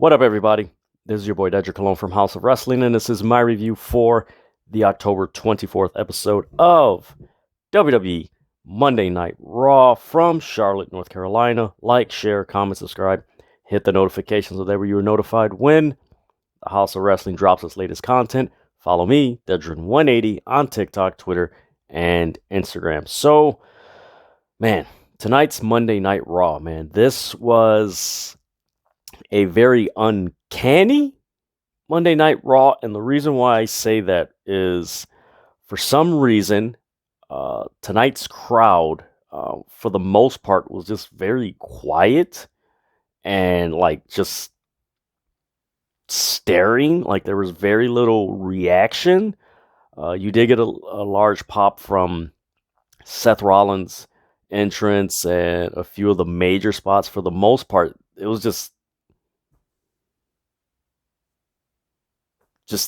What up, everybody? This is your boy Dedrian Colon from House of Wrestling, and this is my review for the October 24th episode of WWE Monday Night Raw from Charlotte, North Carolina. Like, share, comment, subscribe, hit the notifications so that way you are notified when the House of Wrestling drops its latest content. Follow me, Dedrian180, on TikTok, Twitter, and Instagram. So, man, tonight's Monday Night Raw, man. This was a very uncanny Monday Night Raw, and the reason why I say that is, for some reason, tonight's crowd, for the most part, was just very quiet and just staring. Like there was very little reaction. You did get a large pop from Seth Rollins' entrance and a few of the major spots. For the most part, it was just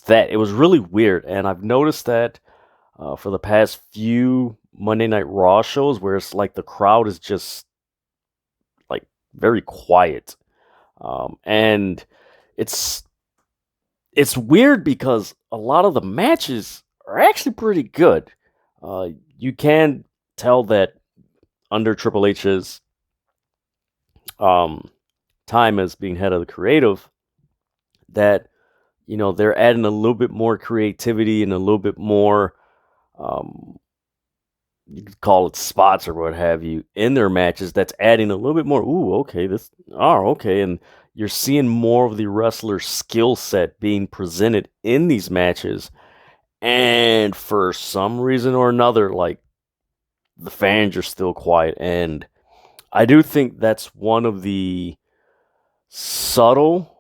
that. It was really weird, and I've noticed that for the past few Monday Night Raw shows where it's like the crowd is just like very quiet, and it's weird because a lot of the matches are actually pretty good. You can tell that under Triple H's time as being head of the creative, that they're adding a little bit more creativity and a little bit more, you could call it spots or what have you, in their matches. That's adding a little bit more. Ooh, okay, okay. And you're seeing more of the wrestler's skill set being presented in these matches. And for some reason or another, the fans are still quiet. And I do think that's one of the subtle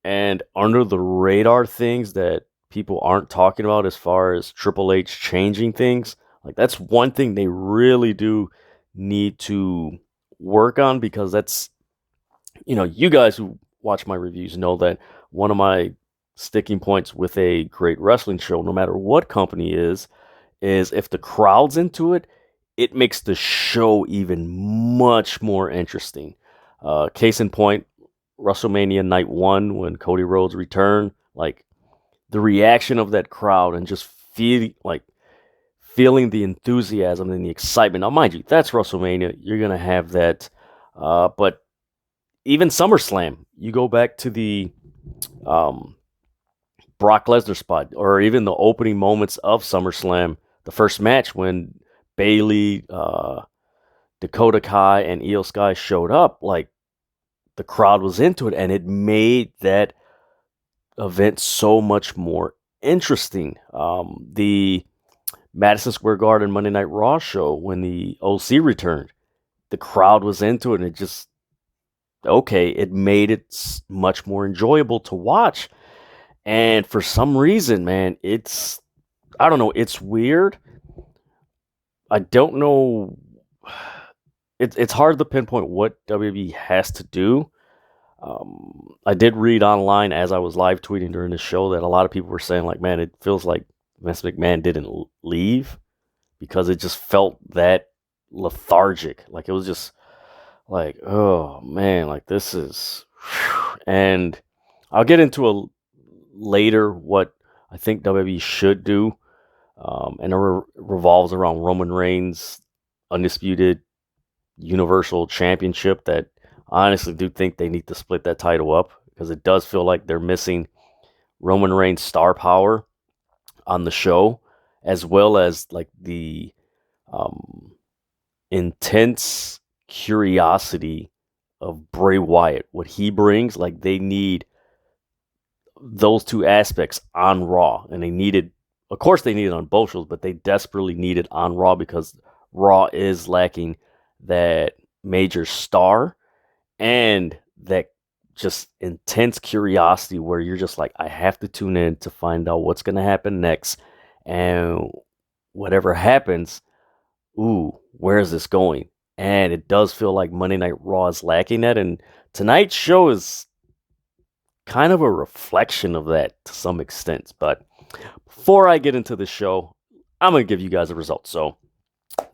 and under the radar things that people aren't talking about as far as Triple H changing things. That's one thing they really do need to work on, because that's, you guys who watch my reviews know that one of my sticking points with a great wrestling show, no matter what company is if the crowd's into it, it makes the show even much more interesting. Case in point, WrestleMania Night 1, when Cody Rhodes returned, the reaction of that crowd and just feeling the enthusiasm and the excitement. Now, mind you, that's WrestleMania. You're going to have that. But even SummerSlam, you go back to the Brock Lesnar spot, or even the opening moments of SummerSlam, the first match when Bayley, Dakota Kai, and Io Sky showed up, the crowd was into it, and it made that event so much more interesting. The Madison Square Garden Monday Night Raw show, when the OC returned, the crowd was into it, and it made it much more enjoyable to watch. And for some reason, man, I don't know, it's weird. I don't know. It's hard to pinpoint what WWE has to do. I did read online as I was live tweeting during the show that a lot of people were saying, man, it feels like Vince McMahon didn't leave, because it just felt that lethargic. It was just oh man, this is, and I'll get into later what I think WWE should do, and it revolves around Roman Reigns' undisputed Universal Championship. That I honestly do think they need to split that title up, because it does feel like they're missing Roman Reigns' star power on the show, as well as the intense curiosity of Bray Wyatt, what he brings. They need those two aspects on Raw, and they needed on both shows, but they desperately need it on Raw, because Raw is lacking that major star and that just intense curiosity where you're just I have to tune in to find out what's going to happen next, and whatever happens, where is this going? And it does feel like Monday Night Raw is lacking that, and tonight's show is kind of a reflection of that to some extent. But before I get into the show, I'm going to give you guys the results. So,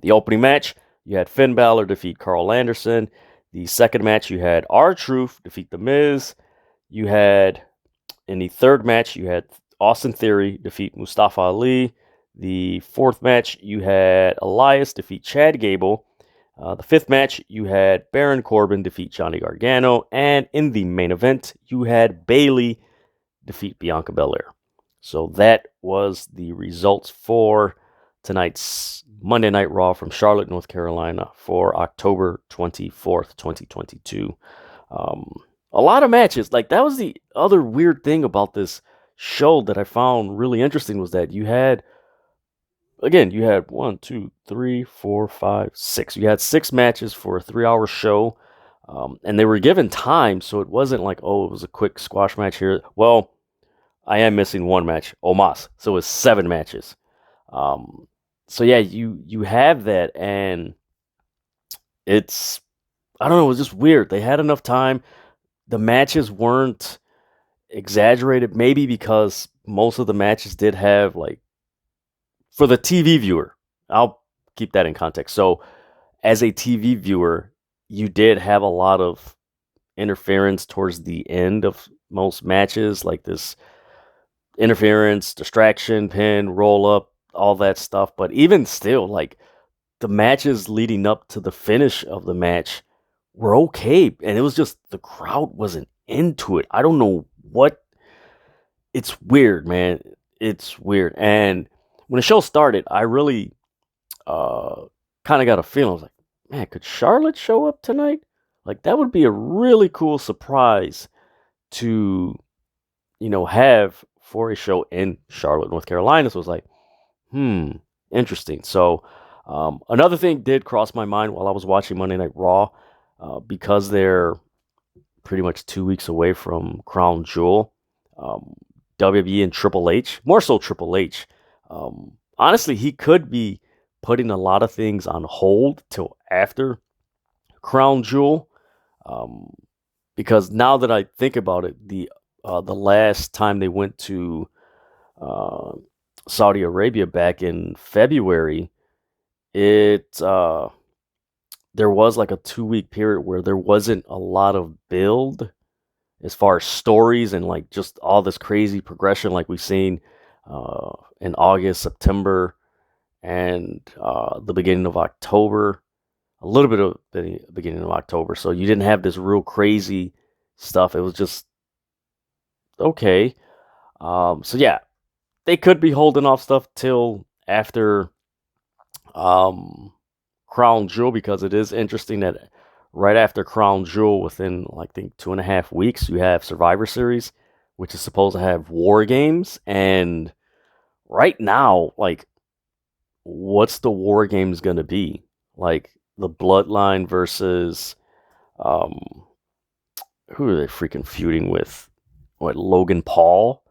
the opening match, you had Finn Balor defeat Carl Anderson. The second match, you had R-Truth defeat The Miz. you had in the third match, you had Austin Theory defeat Mustafa Ali. The fourth match, you had Elias defeat Chad Gable. The fifth match, you had Baron Corbin defeat Johnny Gargano. And in the main event, you had Bayley defeat Bianca Belair. So that was the results for tonight's Monday Night Raw from Charlotte, North Carolina for October 24th, 2022. A lot of matches. Like, that was the other weird thing about this show that I found really interesting was that you had 1, 2, 3, 4, 5, 6. You had 6 matches for a 3-hour show. And they were given time, so it wasn't like, oh, it was a quick squash match here. Well, I am missing one match, Omos. So it was 7 matches. So yeah, you have that, and it's, I don't know, it was just weird. They had enough time. The matches weren't exaggerated, maybe because most of the matches did have, like, for the TV viewer, I'll keep that in context. So as a TV viewer, you did have a lot of interference towards the end of most matches, like this interference, distraction, pin, roll up, all that stuff. But even still, like, the matches leading up to the finish of the match were okay. And it was just the crowd wasn't into it. I don't know what. It's weird, man. It's weird. And when the show started, I really kind of got a feeling. I was like, man, could Charlotte show up tonight? Like, that would be a really cool surprise to, have for a show in Charlotte, North Carolina. So it was like, interesting. So another thing did cross my mind while I was watching Monday Night Raw, because they're pretty much 2 weeks away from Crown Jewel. WWE and Triple H, more so Triple H. Honestly, he could be putting a lot of things on hold till after Crown Jewel, because now that I think about it, the last time they went to Saudi Arabia back in February, there was like a 2-week period where there wasn't a lot of build as far as stories and like just all this crazy progression like we've seen in August, September, and the beginning of October, a little bit of the beginning of October. So you didn't have this real crazy stuff. It was just okay. So yeah, they could be holding off stuff till after Crown Jewel, because it is interesting that right after Crown Jewel, within, I think, 2.5 weeks, you have Survivor Series, which is supposed to have War Games. And right now, like, what's the War Games going to be? Like, the Bloodline versus, who are they freaking feuding with? What, Logan Paul?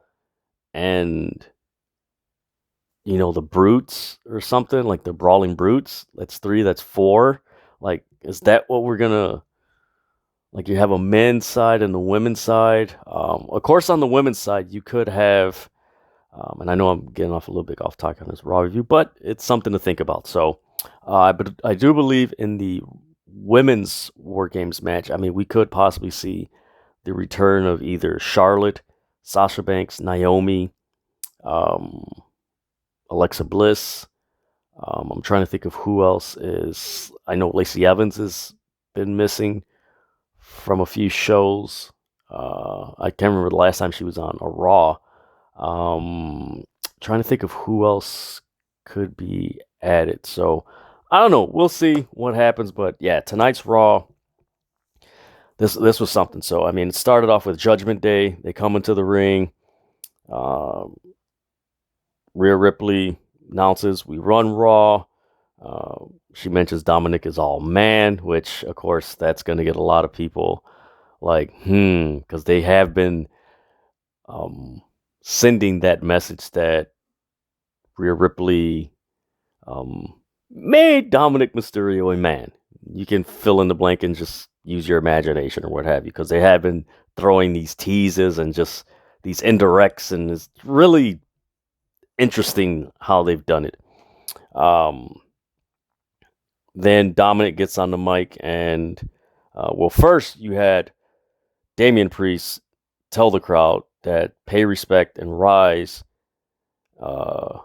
And, the Brutes or something, like the Brawling Brutes. That's 3, that's 4. Like, is that what we're gonna, like, you have a men's side and the women's side? Of course, on the women's side, you could have, and I know I'm getting off a little bit off topic on this Raw review, but it's something to think about. So, but I do believe in the women's War Games match. I mean, we could possibly see the return of either Charlotte, Sasha Banks, Naomi, Alexa Bliss. I'm trying to think of who else is. I know Lacey Evans has been missing from a few shows. I can't remember the last time she was on a Raw. Trying to think of who else could be added. So I don't know. We'll see what happens. But yeah, tonight's Raw, this was something. So I mean, it started off with Judgment Day. They come into the ring. Rhea Ripley announces, "We run Raw." She mentions Dominic is all man, which, of course, that's going to get a lot of people like, because they have been sending that message that Rhea Ripley made Dominic Mysterio a man. You can fill in the blank and just use your imagination or what have you, because they have been throwing these teases and just these indirects, and it's really interesting how they've done it. Then Dominic gets on the mic, and first you had Damian Priest tell the crowd that pay respect and rise uh,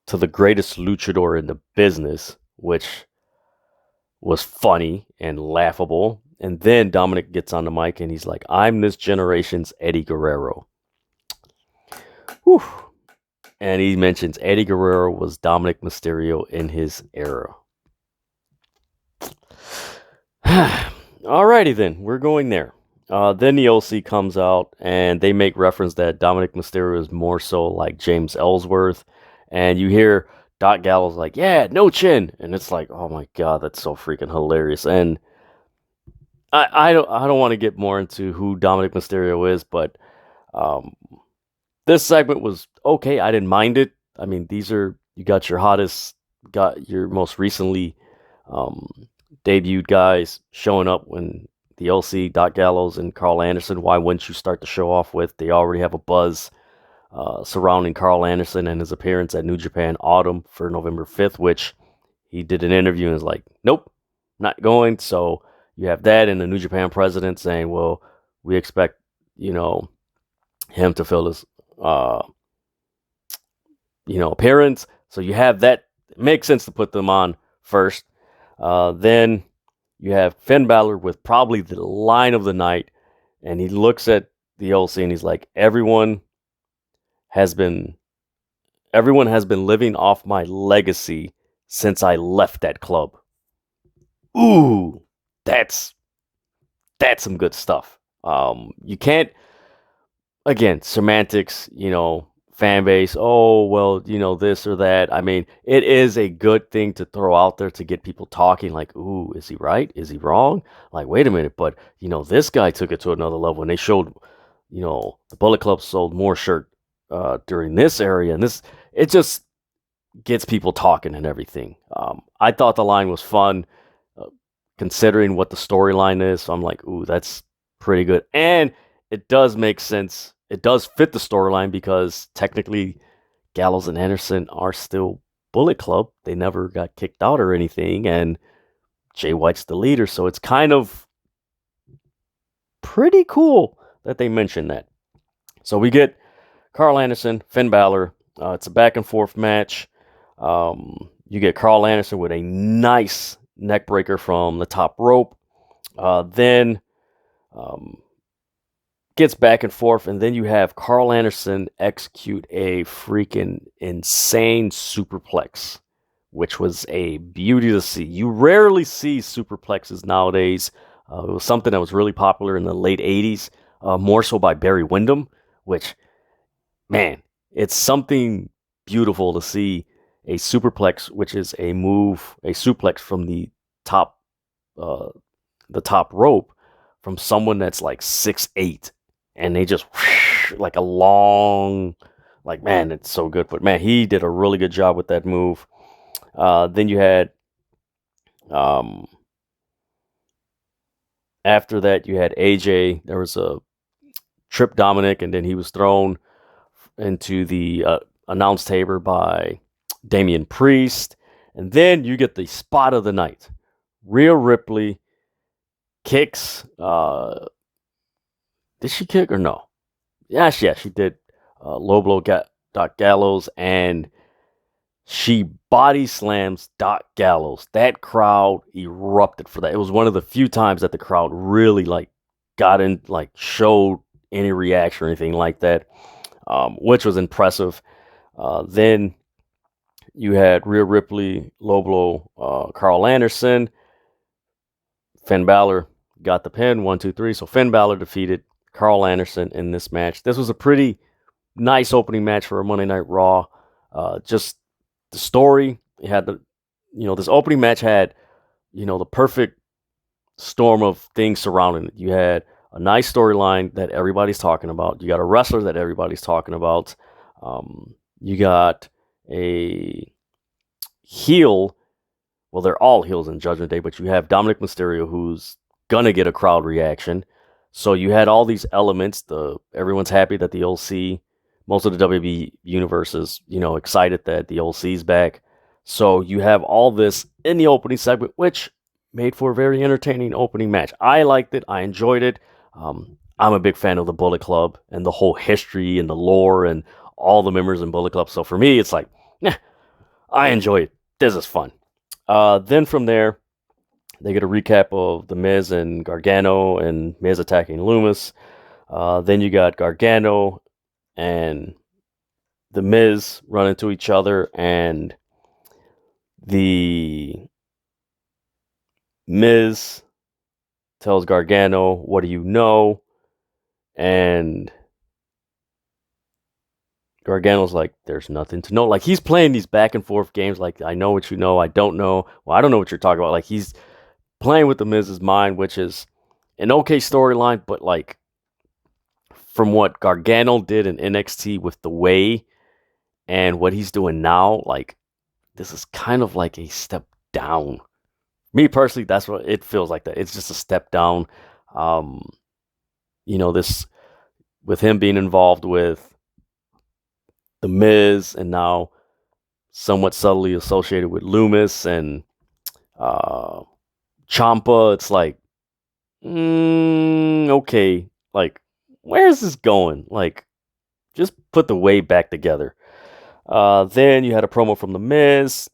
to the greatest luchador in the business, which was funny and laughable. And then Dominic gets on the mic and he's like, I'm this generation's Eddie Guerrero. Whew. And he mentions Eddie Guerrero was Dominic Mysterio in his era. Alrighty then, we're going there. Then the OC comes out and they make reference that Dominic Mysterio is more so like James Ellsworth. And you hear Doc Gallows like, yeah, no chin. And it's like, oh my God, that's so freaking hilarious. And I don't want to get more into who Dominic Mysterio is, but this segment was okay. I didn't mind it. I mean, you got your most recently debuted guys showing up when the LC, Doc Gallows, and Carl Anderson. Why wouldn't you start the show off with? They already have a buzz surrounding Carl Anderson and his appearance at New Japan Autumn for November 5th, which he did an interview and was like, nope, not going. So you have that, and the New Japan president saying, well, we expect, him to fill his, appearance. So you have that. It makes sense to put them on first. Then you have Finn Balor with probably the line of the night, and he looks at the OC and he's like, everyone has been living off my legacy since I left that club. Ooh, that's some good stuff. You can't, again, semantics, fan base, oh, well, this or that. I mean, it is a good thing to throw out there to get people talking like, ooh, is he right? Is he wrong? Like, wait a minute, but, this guy took it to another level and they showed, the Bullet Club sold more shirt during this area. And it just gets people talking and everything. I thought the line was fun, considering what the storyline is. So I'm like, ooh, that's pretty good. And it does make sense. It does fit the storyline because technically Gallows and Anderson are still Bullet Club. They never got kicked out or anything. And Jay White's the leader. So it's kind of pretty cool that they mentioned that. So we get Carl Anderson, Finn Balor. It's a back and forth match. You get Carl Anderson with a nice neck breaker from the top rope. Then gets back and forth, and then you have Carl Anderson execute a freaking insane superplex, which was a beauty to see. You rarely see superplexes nowadays. It was something that was really popular in the late 80s, more so by Barry Windham, which, man, it's something beautiful to see a superplex, which is a suplex from the top rope from someone that's like 6'8", and they just like a long, like, man, it's so good. But man, he did a really good job with that move. Then you had after that you had AJ. There was a trip Dominic, and then he was thrown into the announce table by Damian Priest. And then you get the spot of the night. Rhea Ripley kicks. Did she kick or no? Yes, she did. Low blow Doc Gallows, and she body slams Doc Gallows. That crowd erupted for that. It was one of the few times that the crowd really showed any reaction or anything like that, which was impressive. Then you had Rhea Ripley, low blow Carl Anderson. Finn Balor got the pin, 1, 2, 3. So Finn Balor defeated Carl Anderson in this match. This was a pretty nice opening match for a Monday Night Raw. Just the story, it had this opening match had, the perfect storm of things surrounding it. You had a nice storyline that everybody's talking about. You got a wrestler that everybody's talking about. You got a heel. Well, they're all heels in Judgment Day, but you have Dominic Mysterio, who's gonna get a crowd reaction. So you had all these elements. Everyone's happy that the OC, most of the WWE universe is, excited that the OC's back. So you have all this in the opening segment, which made for a very entertaining opening match. I liked it. I enjoyed it. I'm a big fan of the Bullet Club and the whole history and the lore and all the members in Bullet Club. So for me, it's like, nah, I enjoy it. This is fun. Then from there, they get a recap of The Miz and Gargano and Miz attacking Loomis. Then you got Gargano and The Miz run into each other, and the Miz tells Gargano, "What do you know?" And Gargano's like, "There's nothing to know." Like, he's playing these back and forth games. Like, I know what you know. I don't know. Well, I don't know what you're talking about. Like, he's playing with the Miz's mind, which is an okay storyline, but like from what Gargano did in NXT with the way and what he's doing now, like this is kind of like a step down. Me personally, that's what it feels like. That it's just a step down. Um, this with him being involved with the Miz and now somewhat subtly associated with Loomis and Ciampa. It's like, okay, like where is this going? Like, just put the way back together. Then you had a promo from the Miz,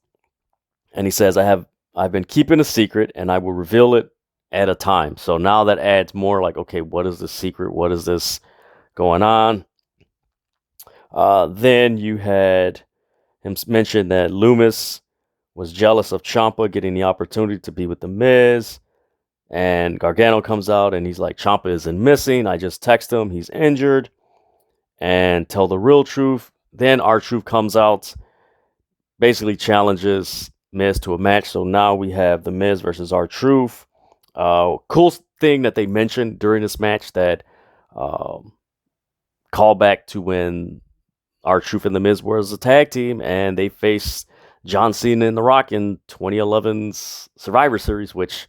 and he says, I've been keeping a secret, and I will reveal it at a time. So now that adds more like, okay, what is the secret? What is this going on? Then you had him mention that Loomis was jealous of Ciampa getting the opportunity to be with the Miz. And Gargano comes out and he's like, Ciampa isn't missing. I just text him. He's injured. And tell the real truth. Then R-Truth comes out, basically challenges Miz to a match. So now we have the Miz versus R-Truth. Cool thing that they mentioned during this match that call back to when R-Truth and the Miz were as a tag team and they faced John Cena and The Rock in 2011's Survivor Series, which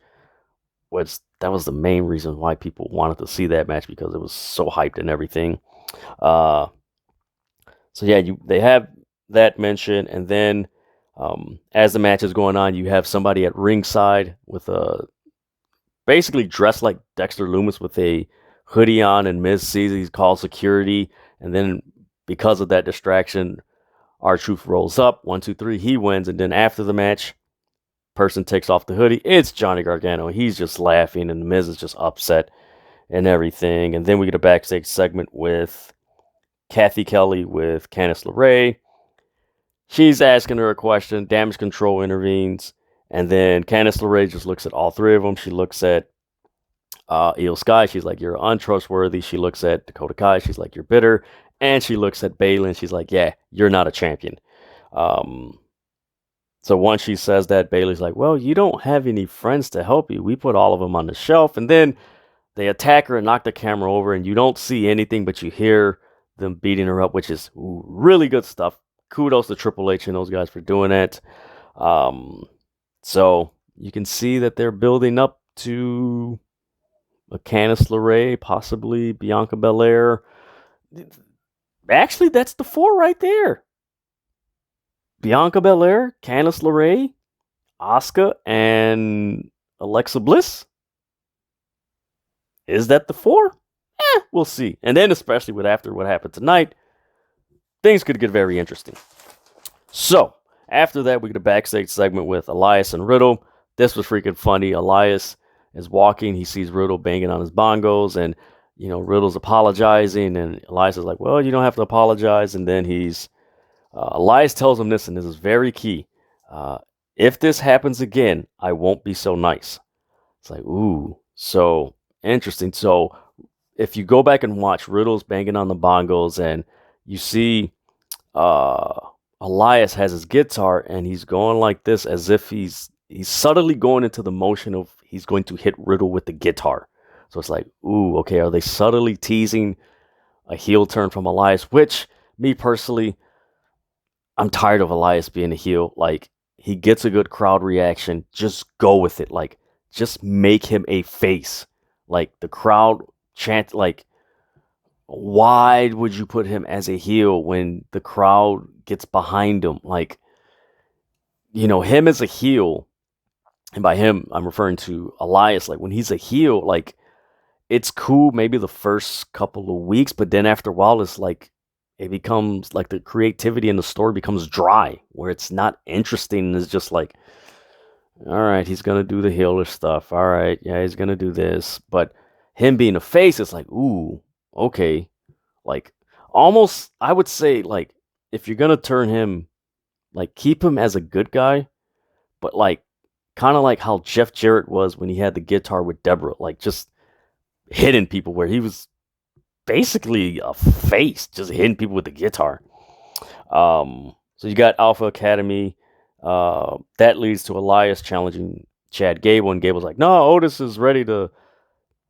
that was the main reason why people wanted to see that match, because it was so hyped and everything. So yeah, they have that mention, and then as the match is going on, you have somebody at ringside with basically dressed like Dexter Loomis with a hoodie on, and Miz sees he's called security, and then because of that distraction, R-Truth rolls up 1, 2, 3, he wins, and then after the match, person takes off the hoodie. It's Johnny Gargano. He's just laughing, and the Miz is just upset and everything. And then we get a backstage segment with Kathy Kelly with Candice LeRae. She's asking her a question. Damage Control intervenes, and then Candice LeRae just looks at all three of them. She looks at Io Sky. She's like, "You're untrustworthy." She looks at Dakota Kai. She's like, "You're bitter." And she looks at Bayley, and she's like, "Yeah, you're not a champion." So once she says that, Bayley's like, "Well, you don't have any friends to help you. We put all of them on the shelf." And then they attack her and knock the camera over, and you don't see anything, but you hear them beating her up, which is really good stuff. Kudos to Triple H and those guys for doing it. So you can see that they're building up to a Candice LeRae, possibly Bianca Belair. Actually, that's the 4 right there. Bianca Belair, Candice LeRae, Asuka, and Alexa Bliss. Is that the 4? We'll see. And then, especially after what happened tonight, things could get very interesting. So, after that, we get a backstage segment with Elias and Riddle. This was freaking funny. Elias is walking. He sees Riddle banging on his bongos, and, Riddle's apologizing, and Elias is like, "Well, you don't have to apologize." And then Elias tells him this, and this is very key. If this happens again, I won't be so nice. It's like, ooh, so interesting. So if you go back and watch, Riddle's banging on the bongos, and you see Elias has his guitar, and he's going like this as if he's subtly going into the motion of he's going to hit Riddle with the guitar. So it's like, ooh, okay, are they subtly teasing a heel turn from Elias? Which, me personally, I'm tired of Elias being a heel. Like, he gets a good crowd reaction. Just go with it. Like, just make him a face. Like, the crowd chant, like, why would you put him as a heel when the crowd gets behind him? Like, him as a heel, and by him, I'm referring to Elias. Like, when he's a heel, like, it's cool maybe the first couple of weeks, but then after a while, it's like it becomes like the creativity in the story becomes dry, where it's not interesting. It's just like, all right, he's gonna do the healer stuff. All right, yeah, he's gonna do this, but him being a face, it's like, ooh, okay, like almost, I would say, like if you're gonna turn him, like keep him as a good guy, but like kind of like how Jeff Jarrett was when he had the guitar with Deborah, like just hitting people, where he was basically a face, just hitting people with the guitar. So you got Alpha Academy. That leads to Elias challenging Chad Gable, and Gable's like, "No, Otis is ready to,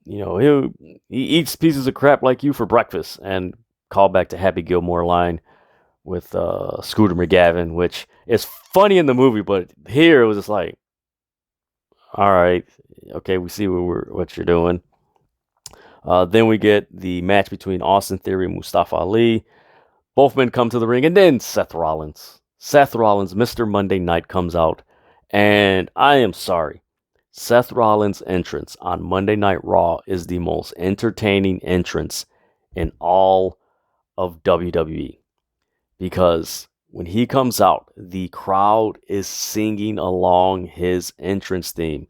he eats pieces of crap like you for breakfast." And call back to Happy Gilmore line with Scooter McGavin, which is funny in the movie, but here it was just like, all right, okay, we see what you're doing. Then we get the match between Austin Theory and Mustafa Ali. Both men come to the ring, and then Seth Rollins. Seth Rollins, Mr. Monday Night, comes out, and I am sorry. Seth Rollins' entrance on Monday Night Raw is the most entertaining entrance in all of WWE, because when he comes out, the crowd is singing along his entrance theme.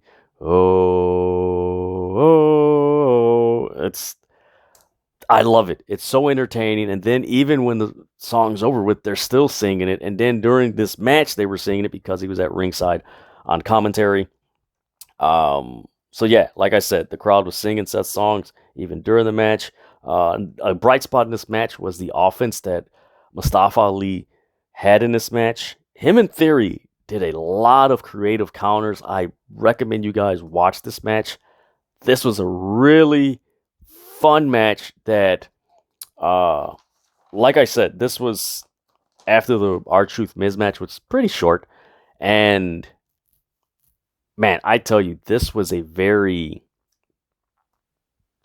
I love it. It's so entertaining. And then even when the song's over with, they're still singing it. And then during this match, they were singing it because he was at ringside on commentary. So yeah, like I said, the crowd was singing Seth's songs even during the match. A bright spot in this match was the offense that Mustafa Ali had in this match. Him and Theory did a lot of creative counters. I recommend you guys watch this match. This was a really fun match that, like I said, this was after the R-Truth Miz match, which was pretty short. And man, I tell you, this was a very,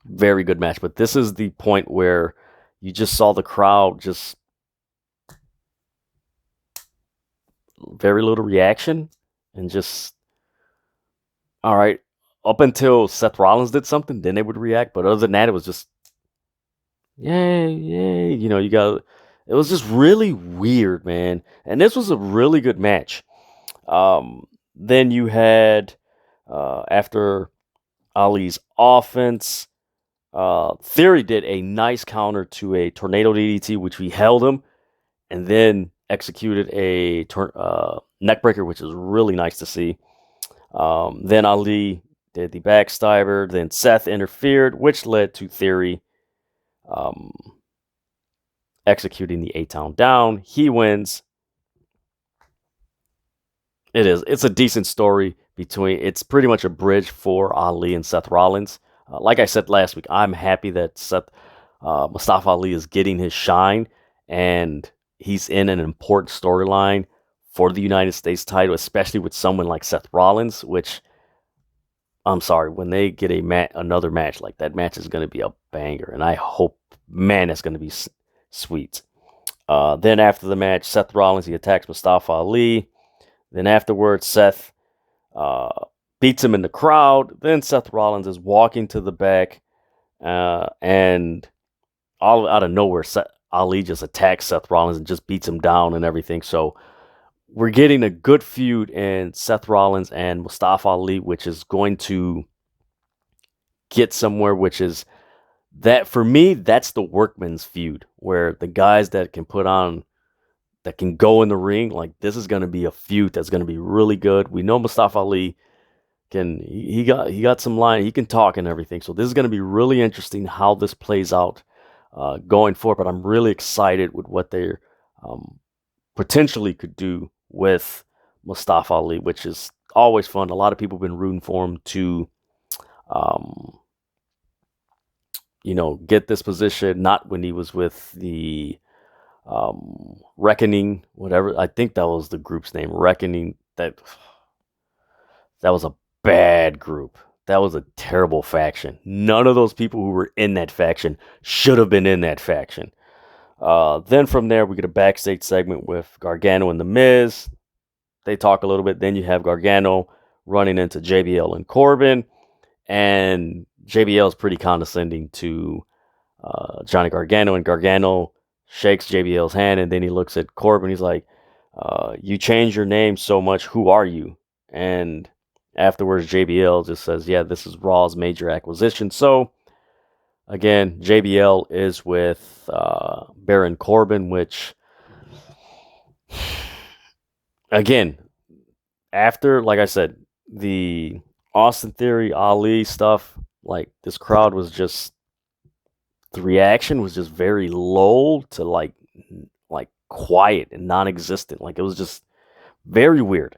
very good match. But this is the point where you just saw the crowd just very little reaction, and just, all right, up until Seth Rollins did something, then they would react. But other than that, it was just, yay, yay. It was just really weird, man. And this was a really good match. Then you had, after Ali's offense, Theory did a nice counter to a tornado DDT, which we held him, and then executed a neckbreaker, which is really nice to see. Then Ali did the backstabber. Then Seth interfered, which led to Theory executing the A-Town down. He wins. It's a decent story it's pretty much a bridge for Ali and Seth Rollins. Like I said last week, I'm happy that Mustafa Ali is getting his shine, and he's in an important storyline for the United States title, especially with someone like Seth Rollins, which, I'm sorry, when they get another match, like that match is going to be a banger, and I hope, man, it's going to be sweet. Then after the match, Seth Rollins, he attacks Mustafa Ali. Then afterwards, Seth beats him in the crowd. Then Seth Rollins is walking to the back, and all out of nowhere, Ali just attacks Seth Rollins and just beats him down and everything. So we're getting a good feud in Seth Rollins and Mustafa Ali, which is going to get somewhere, which is that, for me, that's the workman's feud, where the guys that can go in the ring, like, this is going to be a feud that's going to be really good. We know Mustafa Ali he got some line, he can talk and everything. So this is going to be really interesting how this plays out going forward. But I'm really excited with what they're potentially could do with Mustafa Ali, which is always fun. A lot of people have been rooting for him to, get this position. Not when he was with the Reckoning, whatever. I think that was the group's name, Reckoning. That was a bad group. That was a terrible faction. None of those people who were in that faction should have been in that faction. Then from there, we get a backstage segment with Gargano and The Miz. They talk a little bit. Then you have Gargano running into JBL and Corbin. And JBL is pretty condescending to Johnny Gargano, and Gargano shakes JBL's hand, and then he looks at Corbin. He's like, "You changed your name so much. Who are you?" And afterwards, JBL just says, "Yeah, this is Raw's major acquisition." So again, JBL is with Baron Corbin, which again, after, like I said, the Austin Theory Ali stuff, like this crowd was just, the reaction was just very low to like quiet and non-existent. Like it was just very weird.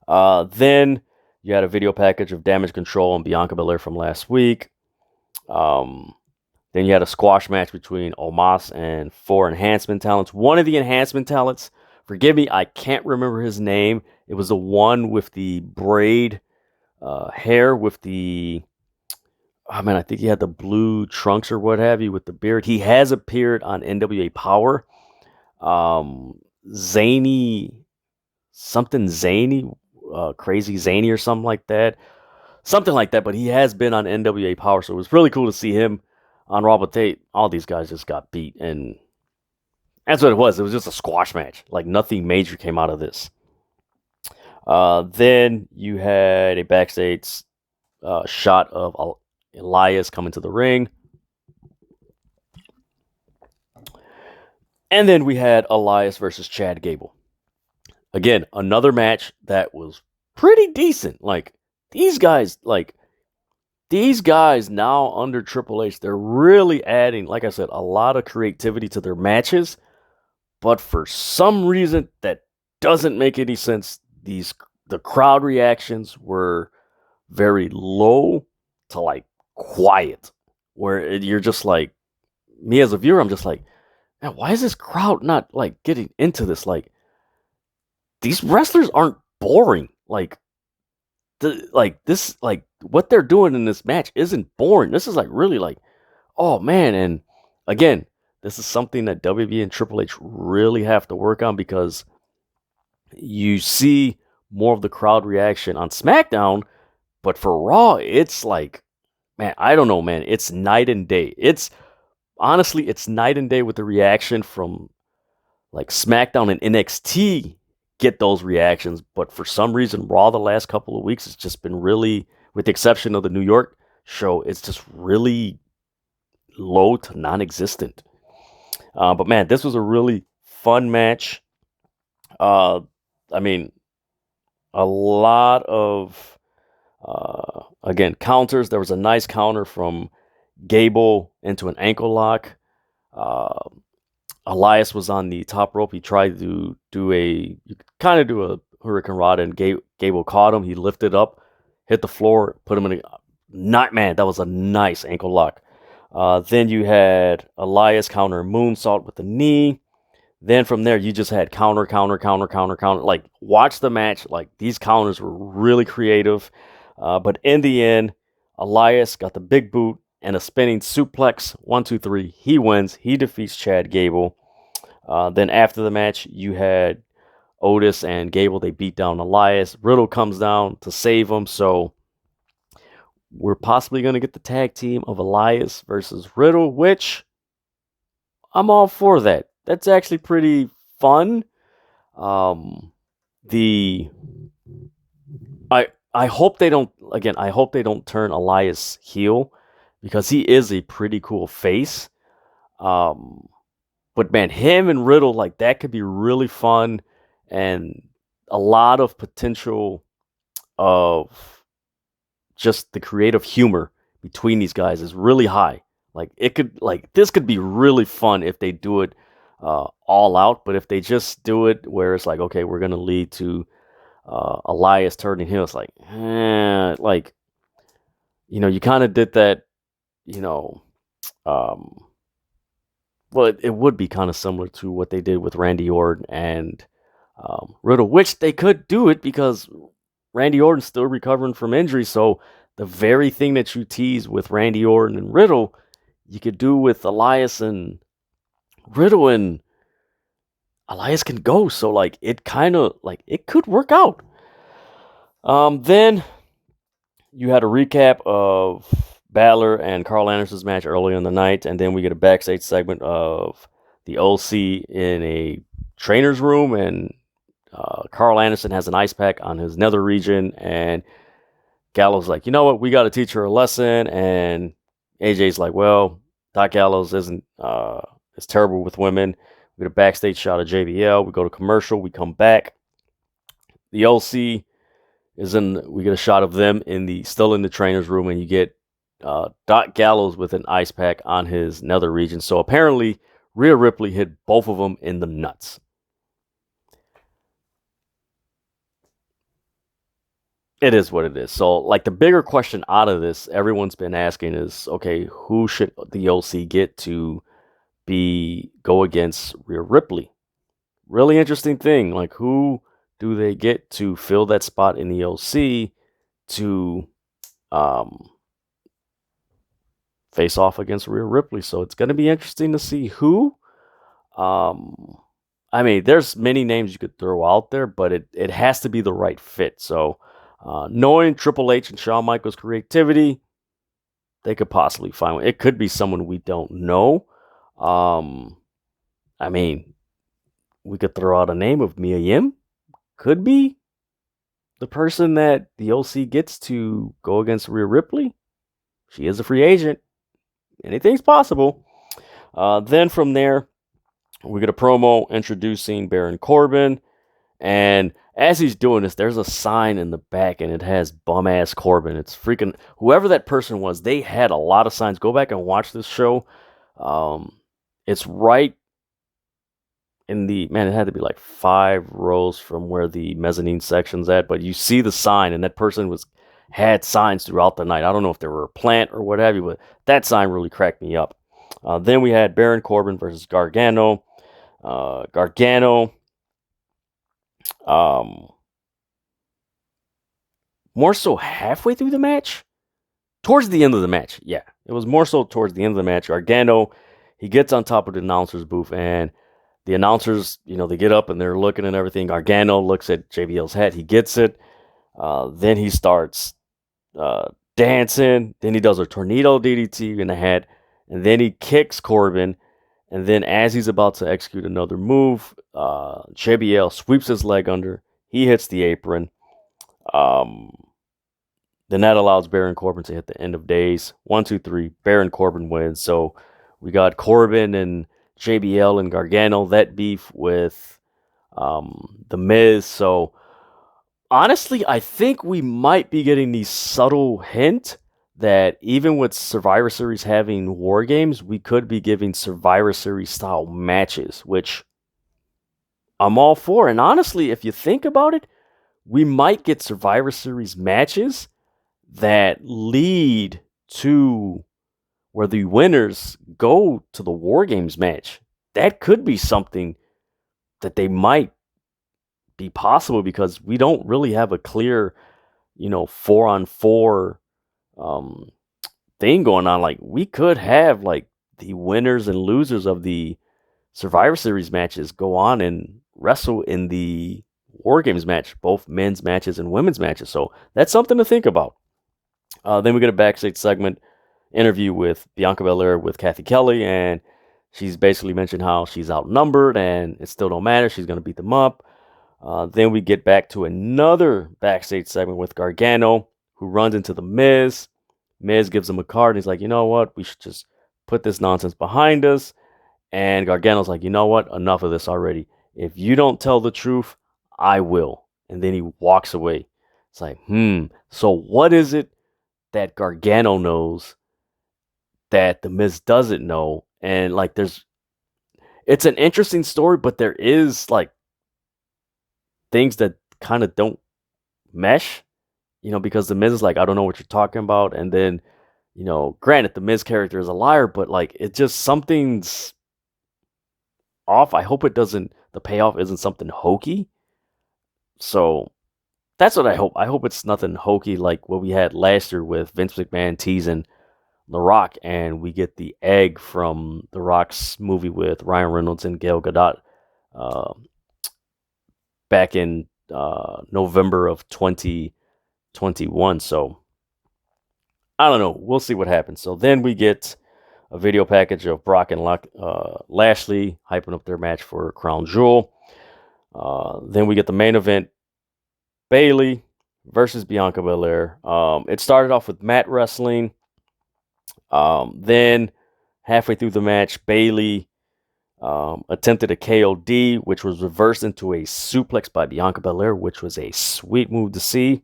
Then you had a video package of Damage Control and Bianca Belair from last week. Then you had a squash match between Omos and 4 enhancement talents. One of the enhancement talents, forgive me, I can't remember his name. It was the one with the braid hair with the, oh man, I think he had the blue trunks or what have you with the beard. He has appeared on NWA Power. Zany, something Zany, Crazy Zany or something like that. Something like that, but he has been on NWA Power, so it was really cool to see him on Raw. But all these guys just got beat, and that's what it was. It was just a squash match. Like nothing major came out of this. Then you had a backstage shot of Elias coming to the ring. And then we had Elias versus Chad Gable. Again, another match that was pretty decent. Like these guys now under Triple H, they're really adding, like I said, a lot of creativity to their matches. But for some reason that doesn't make any sense, the crowd reactions were very low to like quiet, where you're just like, me as a viewer, I'm just like, man, why is this crowd not like getting into this? Like these wrestlers aren't boring. Like what they're doing in this match isn't boring. This is like really like, oh man. And again, this is something that WWE and Triple H really have to work on, because you see more of the crowd reaction on SmackDown, but for Raw, it's like, man, I don't know, man. It's night and day. It's night and day with the reaction from like SmackDown and NXT get those reactions, but for some reason, Raw the last couple of weeks has just been really, with the exception of the New York show, it's just really low to non-existent. But man, this was a really fun match. I mean, a lot of again counters. There was a nice counter from Gable into an ankle lock. Elias was on the top rope. He tried to do a Hurricane Rana, and Gable caught him. He lifted up, hit the floor, put him in that was a nice ankle lock. Then you had Elias counter moonsault with the knee. Then from there, you just had counter. Like, watch the match. Like, these counters were really creative. But in the end, Elias got the big boot and a spinning suplex. 1, 2, 3. He wins. He defeats Chad Gable. Then after the match, you had Otis and Gable. They beat down Elias. Riddle comes down to save him. So we're possibly going to get the tag team of Elias versus Riddle, which I'm all for that. That's actually pretty fun. I hope they don't, again, I hope they don't turn Elias heel, because he is a pretty cool face. But man, him and Riddle, like, that could be really fun, and a lot of potential of just the creative humor between these guys is really high. Like, this could be really fun if they do it all out. But if they just do it where it's like, okay, we're gonna lead to Elias turning heel, it's like, you kind of did that, well, it would be kind of similar to what they did with Randy Orton and Riddle, which they could do it because Randy Orton's still recovering from injury. So the very thing that you tease with Randy Orton and Riddle, you could do with Elias and Riddle, and Elias can go. So like, it kind of like, it could work out. Then you had a recap of Balor and Carl Anderson's match earlier in the night, and then we get a backstage segment of the OC in a trainer's room, and Carl Anderson has an ice pack on his nether region, and Gallows like, you know what, we got to teach her a lesson, and AJ's like, well, Doc Gallows isn't is terrible with women. We get a backstage shot of JBL. We go to commercial. We come back. The OC is in. We get a shot of them still in the trainer's room, and you get Doc Gallows with an ice pack on his nether region. So apparently, Rhea Ripley hit both of them in the nuts. It is what it is. So, like, the bigger question out of this, everyone's been asking is, okay, who should the OC get to go against Rhea Ripley? Really interesting thing. Like, who do they get to fill that spot in the OC to face off against Rhea Ripley? So it's going to be interesting to see who. I mean, there's many names you could throw out there, but it has to be the right fit. So knowing Triple H and Shawn Michaels' creativity, they could possibly find one. It could be someone we don't know. I mean, we could throw out a name of Mia Yim. Could be the person that the OC gets to go against Rhea Ripley. She is a free agent. Anything's possible. Then from there, we get a promo introducing Baron Corbin. And as he's doing this, there's a sign in the back, and it has bum ass Corbin. It's freaking whoever that person was. They had a lot of signs. Go back and watch this show. It's right in it had to be like 5 rows from where the mezzanine section's at. But you see the sign, and that person had signs throughout the night. I don't know if they were a plant or what have you, but that sign really cracked me up. Then we had Baron Corbin versus Gargano. Gargano. More so halfway through the match? Towards the end of the match, yeah. It was more so towards the end of the match. Gargano, he gets on top of the announcer's booth, and the announcers, they get up and they're looking and everything. Gargano looks at JBL's hat. He gets it. Then he starts dancing. Then he does a tornado DDT in the hat. And then he kicks Corbin. And then as he's about to execute another move, JBL sweeps his leg under. He hits the apron. Then that allows Baron Corbin to hit the end of days. 1, 2, 3. Baron Corbin wins. So we got Corbin and JBL and Gargano, that beef with The Miz. So honestly, I think we might be getting the subtle hint that even with Survivor Series having War Games, we could be giving Survivor Series style matches, which I'm all for. And honestly, if you think about it, we might get Survivor Series matches that lead to where the winners go to the War Games match. That could be something that they might be possible, because we don't really have a clear, 4-on-4 thing going on. Like, we could have like the winners and losers of the Survivor Series matches go on and wrestle in the War Games match, both men's matches and women's matches. So that's something to think about. Then we get a backstage segment interview with Bianca Belair with Kathy Kelly, and she's basically mentioned how she's outnumbered and it still don't matter. She's going to beat them up. Then we get back to another backstage segment with Gargano, who runs into the Miz. Miz gives him a card, and he's like, you know what? We should just put this nonsense behind us. And Gargano's like, you know what? Enough of this already. If you don't tell the truth, I will. And then he walks away. It's like, so what is it that Gargano knows that the Miz doesn't know? And like, it's an interesting story, but there is like things that kind of don't mesh, because the Miz is like, I don't know what you're talking about. And then, granted, the Miz character is a liar, but like, it just, something's off. I hope the payoff isn't something hokey. So that's what I hope. I hope it's nothing hokey like what we had last year with Vince McMahon teasing The Rock, and we get the egg from The Rock's movie with Ryan Reynolds and Gal Gadot back in November of 2021. So I don't know. We'll see what happens. So then we get a video package of Brock and Lashley hyping up their match for Crown Jewel. Then we get the main event, Bayley versus Bianca Belair. It started off with mat wrestling. Then halfway through the match, Bayley attempted a KOD, which was reversed into a suplex by Bianca Belair, which was a sweet move to see.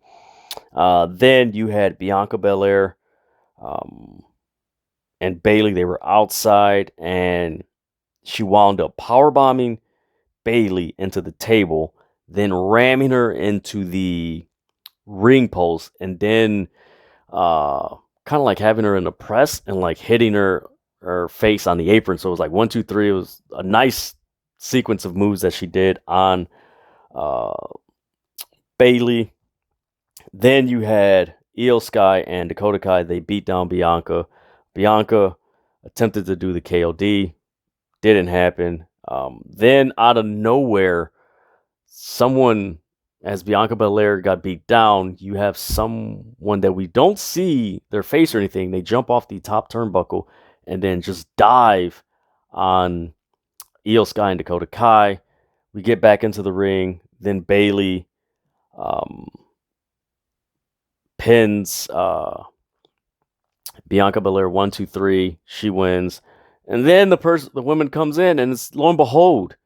Then you had Bianca Belair and Bayley. They were outside, and she wound up powerbombing Bayley into the table, then ramming her into the ring post, and then kind of like having her in the press and like hitting her face on the apron. So it was like 1, 2, 3. It was a nice sequence of moves that she did on Bayley. Then you had Io Sky and Dakota Kai. They beat down Bianca. Bianca attempted to do the KOD. Didn't happen. Then out of nowhere, someone, as Bianca Belair got beat down, you have someone that we don't see their face or anything. They jump off the top turnbuckle and then just dive on Io Sky and Dakota Kai. We get back into the ring. Then Bayley pins Bianca Belair 1, 2, 3. She wins. And then the woman comes in, and it's, lo and behold,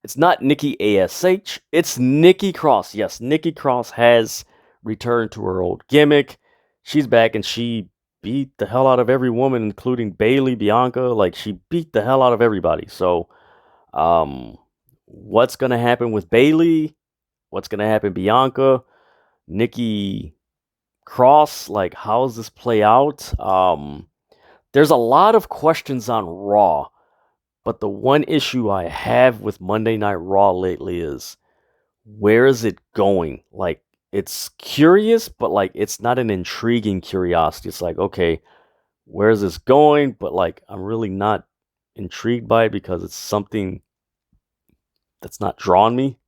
it's not Nikki ASH. It's Nikki Cross. Yes, Nikki Cross has returned to her old gimmick. She's back, and she beat the hell out of every woman, including Bayley, Bianca. Like, she beat the hell out of everybody. So, what's going to happen with Bayley? What's going to happen, Bianca? Nikki Cross? Like, how does this play out? There's a lot of questions on Raw. But the one issue I have with Monday Night Raw lately is, where is it going? Like, it's curious, but like, it's not an intriguing curiosity. It's like, okay, where is this going? But like, I'm really not intrigued by it because it's something that's not drawn me,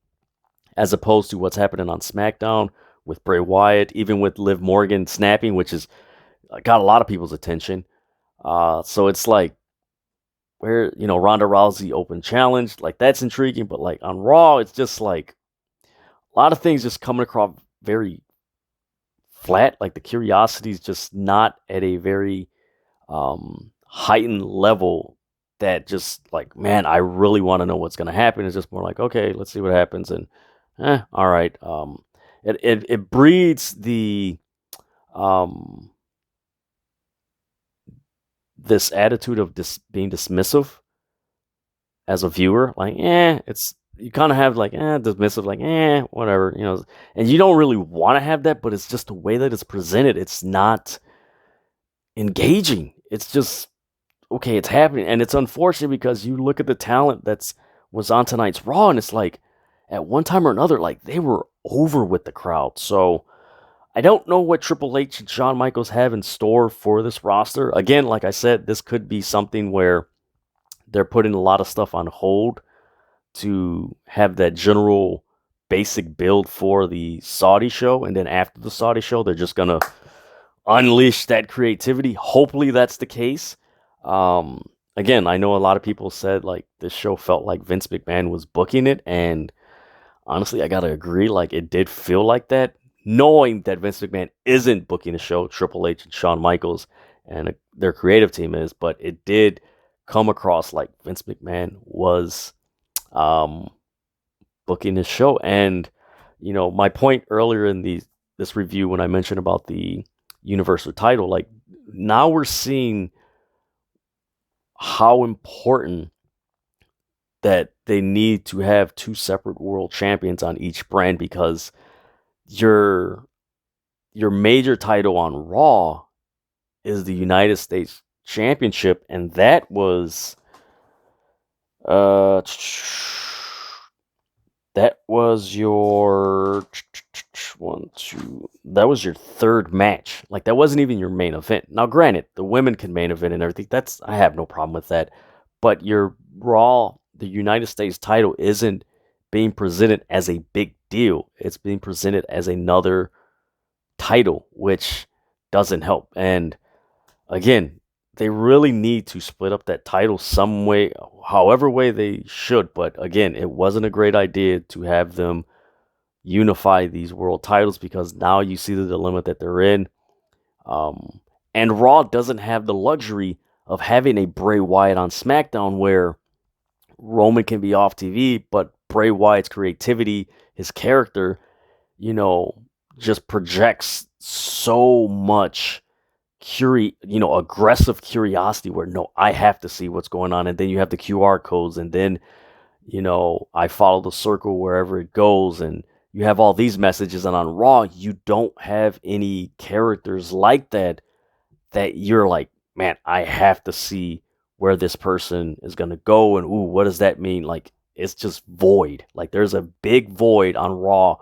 as opposed to what's happening on SmackDown with Bray Wyatt, even with Liv Morgan snapping, which has got a lot of people's attention. So it's like, where, Ronda Rousey open challenge, like, that's intriguing, but like on Raw, it's just like a lot of things just coming across very flat. Like, the curiosity is just not at a very heightened level that just like, man, I really want to know what's going to happen. It's just more like, okay, let's see what happens, and all right. It breeds the this attitude of being dismissive as a viewer. Like, it's, you kind of have like, dismissive, like, whatever, and you don't really want to have that, but it's just the way that it's presented. It's not engaging. It's just, okay, it's happening. And it's unfortunate because you look at the talent was on tonight's Raw, and it's like, at one time or another, like, they were over with the crowd. So I don't know what Triple H and Shawn Michaels have in store for this roster. Again, like I said, this could be something where they're putting a lot of stuff on hold to have that general basic build for the Saudi show. And then after the Saudi show, they're just going to unleash that creativity. Hopefully that's the case. Again, I know a lot of people said like this show felt like Vince McMahon was booking it. And honestly, I got to agree. Like, it did feel like that. Knowing that Vince McMahon isn't booking the show, Triple H and Shawn Michaels and their creative team is, but it did come across like Vince McMahon was booking the show. And, my point earlier in this review when I mentioned about the Universal title, like, now we're seeing how important that they need to have two separate world champions on each brand, because your major title on Raw is the United States Championship, and that was your that was your third match. Like, that wasn't even your main event. Now, granted, the women can main event and everything. I have no problem with that. But your Raw, the United States title, isn't being presented as a big deal. It's being presented as another title, which doesn't help. And again, they really need to split up that title some way, however way they should. But again, it wasn't a great idea to have them unify these world titles because now you see the dilemma that they're in. And Raw doesn't have the luxury of having a Bray Wyatt on SmackDown where Roman can be off TV, but Bray Wyatt's creativity, his character, just projects so much aggressive curiosity where no, I have to see what's going on. And then you have the QR codes, and then, I follow the circle wherever it goes, and you have all these messages. And on Raw, you don't have any characters like that you're like, man, I have to see where this person is going to go. And, ooh, what does that mean? Like, it's just void. Like, there's a big void on Raw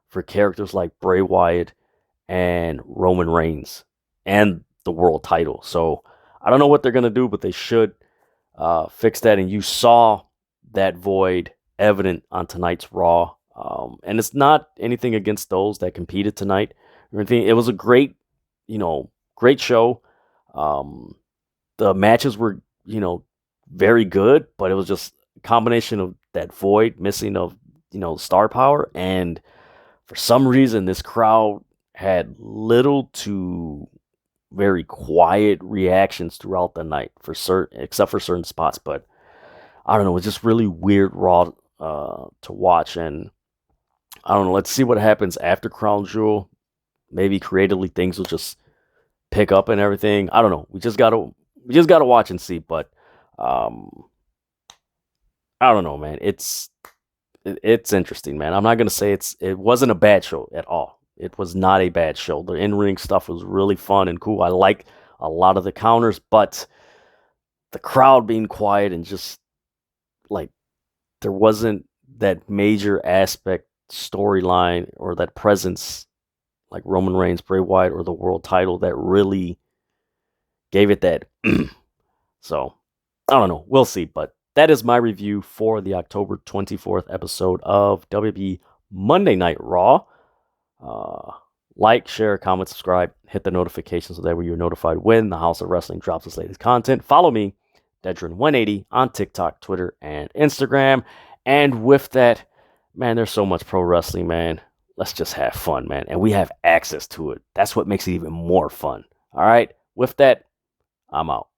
for characters like Bray Wyatt and Roman Reigns and the world title. So I don't know what they're going to do, but they should fix that. And you saw that void evident on tonight's Raw. And it's not anything against those that competed tonight or anything. It was a great show. The matches were, very good, but it was just a combination of that void missing of, star power. And for some reason, this crowd had little to very quiet reactions throughout the night except for certain spots. But I don't know, it's just really weird Raw to watch. And I don't know, let's see what happens after Crown Jewel. Maybe creatively things will just pick up and everything. I don't know. We just gotta watch and see. But I don't know, man. It's interesting, man. I'm not gonna say it wasn't a bad show at all. It was not a bad show. The in-ring stuff was really fun and cool. I like a lot of the counters, but the crowd being quiet and just like there wasn't that major aspect storyline or that presence like Roman Reigns, Bray Wyatt, or the world title that really gave it that. So, I don't know. We'll see. But that is my review for the October 24th episode of WWE Monday Night Raw. Like, share, comment, subscribe, hit the notifications so that way you're notified when the House of Wrestling drops its latest content. Follow me, Dedrian180, on TikTok, Twitter, and Instagram. And with that, man, there's so much pro wrestling, man. Let's just have fun, man. And we have access to it. That's what makes it even more fun. All right. With that, I'm out.